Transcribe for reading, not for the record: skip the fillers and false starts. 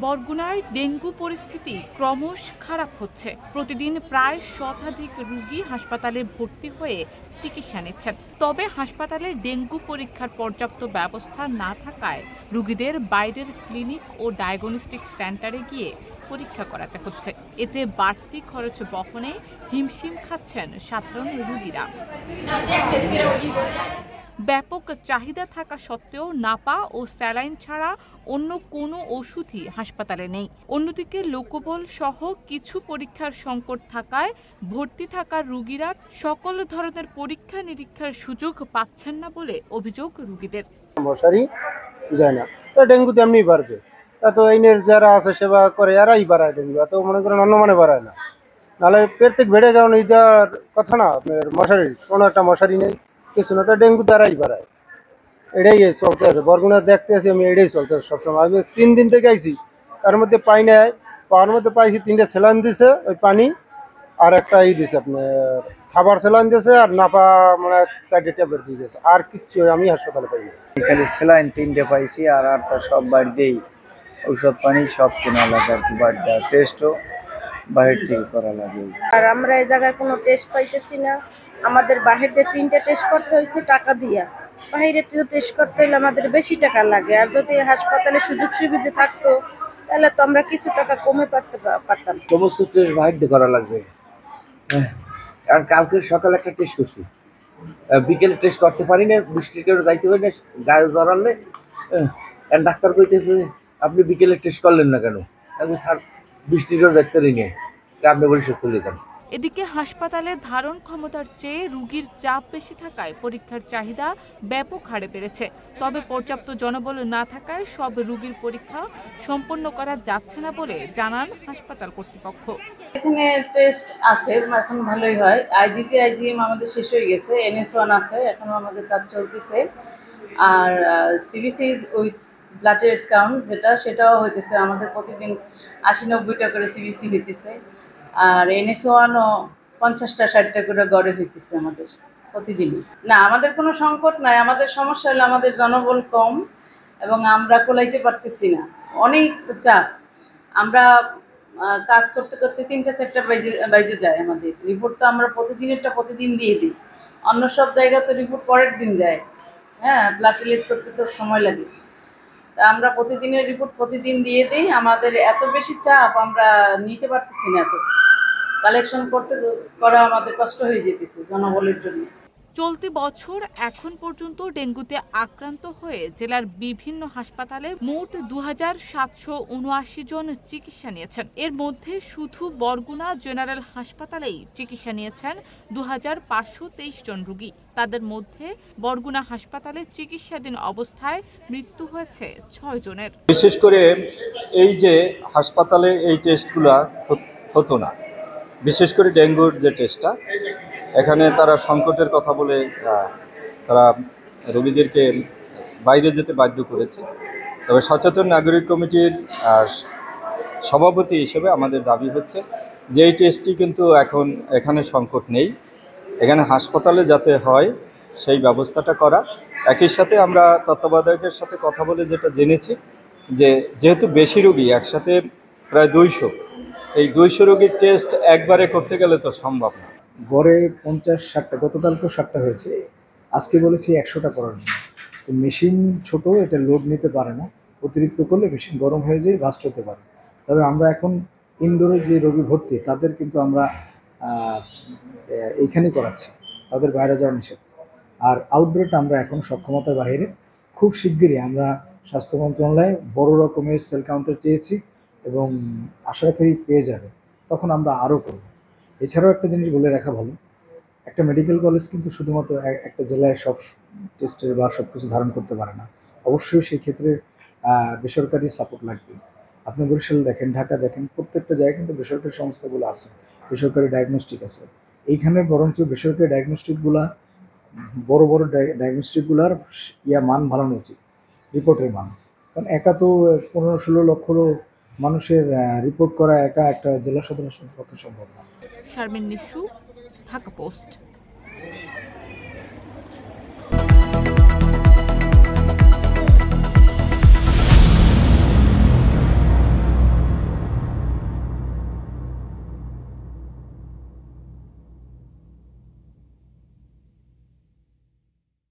বরগুনায় dengue পরিস্থিতি ক্রমশ খারাপ হচ্ছে। প্রতিদিন প্রায় শতাধিক রোগী হাসপাতালে ভর্তি হয়ে চিকিৎসা নিচ্ছেন। তবে হাসপাতালে ডেঙ্গু পরীক্ষার পর্যাপ্ত ব্যবস্থা না থাকায় রোগীদের বাইরের ক্লিনিক ও ডায়াগনস্টিক সেন্টারে গিয়ে পরীক্ষা করাতে হচ্ছে। এতে বাড়তি খরচ বহনে হিমশিম খাচ্ছেন সাধারণ রোগীরা। ব্যাপক চাহিদা থাকা সত্ত্বেও নাপা ও স্যালাইন ছাড়া অন্য কোনো ওষুধই হাসপাতালে নেই। অন্যদিকে লোকবল সহ কিছু পরীক্ষার সংকট থাকায় ভর্তি থাকা রোগীরা সকল ধরনের পরীক্ষা নিরীক্ষার সুযোগ পাচ্ছেন না বলে অভিযোগ রোগীদের। মশারি যায় না, তো ডেঙ্গু তেমনি বাড়বে। এত আইনের যারা আছে সেবা করে এরাই বাড়ায় ডেঙ্গু, এত মনে করেন অন্য মানে বাড়ায় না। নাহলে প্রত্যেক বেড়ে কারণ এই দেওয়ার কথা না, আপনার মশারি কোনো একটা মশারি নেই, কিছু না, তো ডেঙ্গু দ্বারাই বাড়ায়। এটাই চলতে আছে বরগুনা, দেখতে আছি আমি, এটাই চলতে আছে সবসময়। আমি 3 দিন থেকে আইছি, তার মধ্যে পাই নাই, পাওয়ার মধ্যে পাইছি 3টে স্যালাইন দিছে, ওই পানি আর একটা দিছে আপনার খাবার স্যালাইন দিয়েছে, আর নাপা মানে 4টে ট্যাবলেট দিয়ে দিয়েছে, আর কিচ্ছু আমি হাসপাতালে পাইনি। খালি স্যালাইন 3টে পাইছি, আর তো সব বাইরে দিয়েই ঔষধ পানি সব কেনা লাগে আর কি, বাইরে দেওয়া টেস্টও বাইরে থেকে করা লাগে। আর আমরা এই জায়গায় কোনো টেস্ট পাইতেছি না। আমাদের বাহির দিয়ে 3টে টেস্ট করতে হয়েছে টাকা দিয়া। বাইরে থেকে টেস্ট করতে হলে আমাদের বেশি টাকা লাগে, আর যদি হাসপাতালে সুযোগ সুবিধা থাকতো তাহলে তো আমরা কিছু টাকা কমে পারতাম। সমস্ত টেস্ট বাইরে দিয়ে করা লাগবে। আর কালকে সকালে একটা টেস্ট করছি, বিকেলে টেস্ট করতে পারি না, বৃষ্টির কারণে যাইতে পারি না, গায়ে জড়ালে ডাক্তার কইতেছে আপনি বিকেলে টেস্ট করলেন না কেন? আমি স্যার বৃষ্টির কারণে যাইতে পারি না, আপনি বলে চলে যান। এদিকে হাসপাতালে ধারণ ক্ষমতার চেয়ে রোগীর চাপ বেশি থাকায় পরীক্ষার চাহিদা ব্যাপক হারে বেড়েছে। তবে পর্যাপ্ত জনবল না থাকায় সব রোগীর পরীক্ষা সম্পন্ন করা যাচ্ছে না বলে জানান হাসপাতাল কর্তৃপক্ষ। এখানে টেস্ট আছে, এখন ভালোই হয়। আইজিটি আইজিএম আমাদের শেষ হয়ে গেছে, NS1 আছে, এখনো আমাদের কাজ চলতেছে। আর সিবিসি ওই ব্লাডের কাউন্ট যেটা, সেটাও হইতেছে আমাদের প্রতিদিন 80-90টা করে সিবিসি হইতেছে। আর NS1ও 50টা 60টা করে গড়ে হইতেছে আমাদের প্রতিদিনই। না, আমাদের কোনো সংকট নাই। আমাদের সমস্যা হলো আমাদের জনবল কম এবং আমরা কোলাইতে পারতেছি না, অনেক চাপ। আমরা কাজ করতে করতে 3টা-4টা বাজে যায়। আমাদের রিপোর্ট তো আমরা প্রতিদিনেরটা প্রতিদিন দিয়ে দিই, অন্য সব জায়গায় তো রিপোর্ট পরের দিন যায়। হ্যাঁ, ব্লাড রিলেট করতে তো সময় লাগে। তা আমরা প্রতিদিনের রিপোর্ট প্রতিদিন দিয়ে দিই। আমাদের এত বেশি চাপ, আমরা নিতে পারতেছি না, এত কালেকশন করা আমাদের কষ্ট হয়ে যেতেছে জনবলের জন্য। চলতি বছর এখন পর্যন্ত ডেঙ্গুতে আক্রান্ত হয়ে জেলার বিভিন্ন হাসপাতালে মোট 2779 জন চিকিৎসা নিয়েছেন। এর মধ্যে শুধু বরগুনা জেনারেল হাসপাতালেই চিকিৎসা নিয়েছেন 2523 জন রোগী। তাদের মধ্যে বরগুনা হাসপাতালে চিকিৎসাধীন অবস্থায় মৃত্যু হয়েছে 6 জনের। বিশেষ করে এই যে হাসপাতালে এই টেস্টগুলো হতো না, বিশেষ করে ডেঙ্গুর যে টেস্টটা, এখানে তারা সংকটের কথা বলে তারা রোগীদেরকে বাইরে যেতে বাধ্য করেছে। তবে সচেতন নাগরিক কমিটির সভাপতি হিসেবে আমাদের দাবি হচ্ছে যে এই টেস্টটি কিন্তু এখন এখানে সংকট নেই, এখানে হাসপাতালে যাতে হয় সেই ব্যবস্থাটা করা। একই সাথে আমরা তত্ত্বাবধায়কের সাথে কথা বলে যেটা জেনেছি যে যেহেতু বেশি রোগী, একসাথে প্রায় 200, এই 200 রোগীর টেস্ট একবারে করতে গেলে তো সম্ভব না। গড়ে 50-60টা, গতকালকেও 7টা হয়েছে, আজকে বলেছি 100টা করার জন্য। তো মেশিন ছোট, এটা লোড নিতে পারে না, অতিরিক্ত করলে মেশিন গরম হয়ে যায়, বাস্ট হতে পারে। তবে আমরা এখন ইনডোরে যে রোগী ভর্তি তাদের কিন্তু আমরা এইখানেই করাচ্ছি, তাদের বাইরে যাওয়া নিষেধ। আর আউটডোরটা আমরা এখন সক্ষমতার বাইরে। খুব শিগগিরই আমরা স্বাস্থ্য মন্ত্রণালয়ে বড় রকমের সেল কাউন্টার চেয়েছি এবং আশা করি পেয়ে যাবে, তখন আমরা আরও করব। এছাড়াও একটা জিনিস বলে রাখা ভালো, একটা মেডিকেল কলেজ কিন্তু শুধুমাত্র একটা জেলায় সব টেস্টের বা সব কিছু ধারণ করতে পারে না। অবশ্যই সেই ক্ষেত্রে বেসরকারি সাপোর্ট লাগবে। আপনি বরিশাল দেখেন, ঢাকা দেখেন, প্রত্যেকটা জায়গায় কিন্তু বেসরকারি সংস্থাগুলো আছে, বেসরকারি ডায়াগনস্টিক আছে। এইখানে বরঞ্চ বেসরকারি ডায়াগনস্টিকগুলা, বড় বড় ডায়াগনস্টিকগুলার মান বাড়ানো উচিত, রিপোর্টের মান। কারণ একা তো 15-16 লক্ষ মানুষের রিপোর্ট করা একা একটা জেলা সদরের পক্ষে সম্ভব না। শারমিন নিশু, ঢাকা পোস্ট।